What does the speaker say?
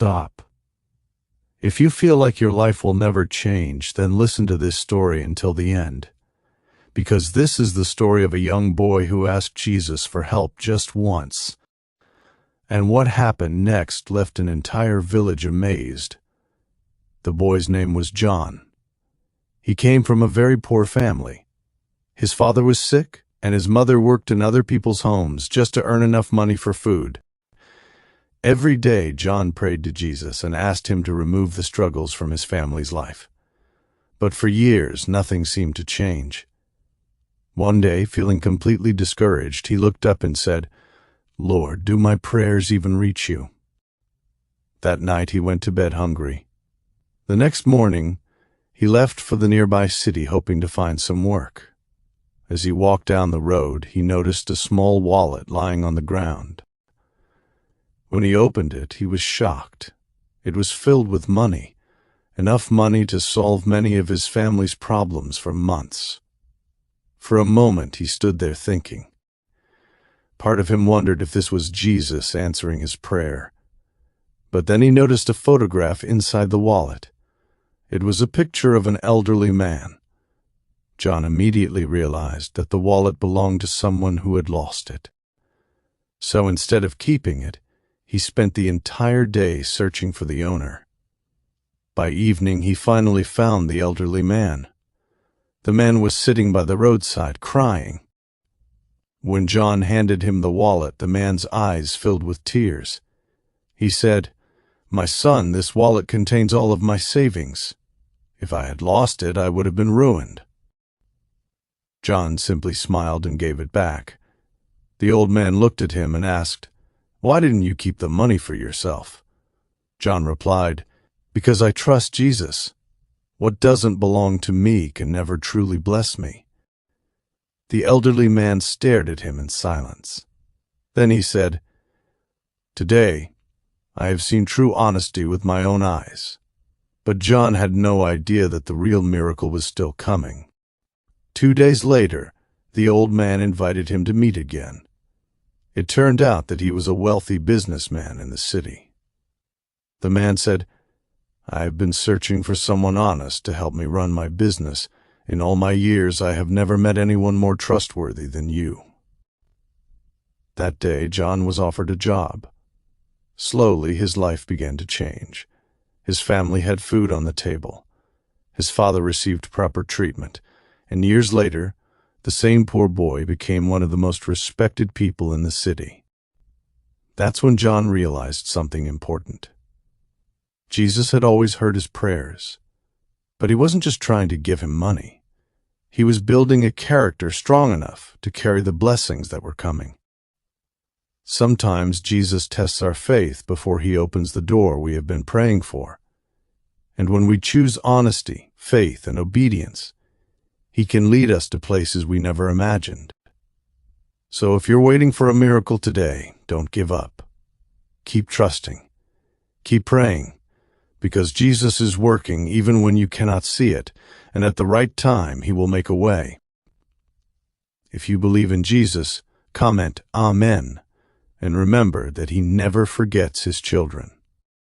stop. If you feel like your life will never change, then listen to this story until the end. Because this is the story of a young boy who asked Jesus for help just once. And what happened next left an entire village amazed. The boy's name was John. He came from a very poor family. His father was sick, and his mother worked in other people's homes just to earn enough money for food. Every day, John prayed to Jesus and asked him to remove the struggles from his family's life. But for years, nothing seemed to change. One day, feeling completely discouraged, he looked up and said, "Lord, do my prayers even reach you?" That night, he went to bed hungry. The next morning, he left for the nearby city hoping to find some work. As he walked down the road, he noticed a small wallet lying on the ground. When he opened it, he was shocked. It was filled with money, enough money to solve many of his family's problems for months. For a moment, he stood there thinking. Part of him wondered if this was Jesus answering his prayer. But then he noticed a photograph inside the wallet. It was a picture of an elderly man. John immediately realized that the wallet belonged to someone who had lost it. So instead of keeping it, he spent the entire day searching for the owner. By evening, he finally found the elderly man. The man was sitting by the roadside, crying. When John handed him the wallet, the man's eyes filled with tears. He said, "My son, this wallet contains all of my savings. If I had lost it, I would have been ruined." John simply smiled and gave it back. The old man looked at him and asked, "Why didn't you keep the money for yourself?" John replied, "Because I trust Jesus. What doesn't belong to me can never truly bless me." The elderly man stared at him in silence. Then he said, "Today, I have seen true honesty with my own eyes." But John had no idea that the real miracle was still coming. 2 days later, the old man invited him to meet again. It turned out that he was a wealthy businessman in the city. The man said, "I have been searching for someone honest to help me run my business. In all my years, I have never met anyone more trustworthy than you." That day, John was offered a job. Slowly, his life began to change. His family had food on the table. His father received proper treatment, and years later, the same poor boy became one of the most respected people in the city. That's when John realized something important. Jesus had always heard his prayers, but he wasn't just trying to give him money. He was building a character strong enough to carry the blessings that were coming. Sometimes Jesus tests our faith before he opens the door we have been praying for. And when we choose honesty, faith, and obedience, he can lead us to places we never imagined. So if you're waiting for a miracle today, don't give up. Keep trusting. Keep praying, because Jesus is working even when you cannot see it, and at the right time he will make a way. If you believe in Jesus, comment Amen, and remember that he never forgets his children.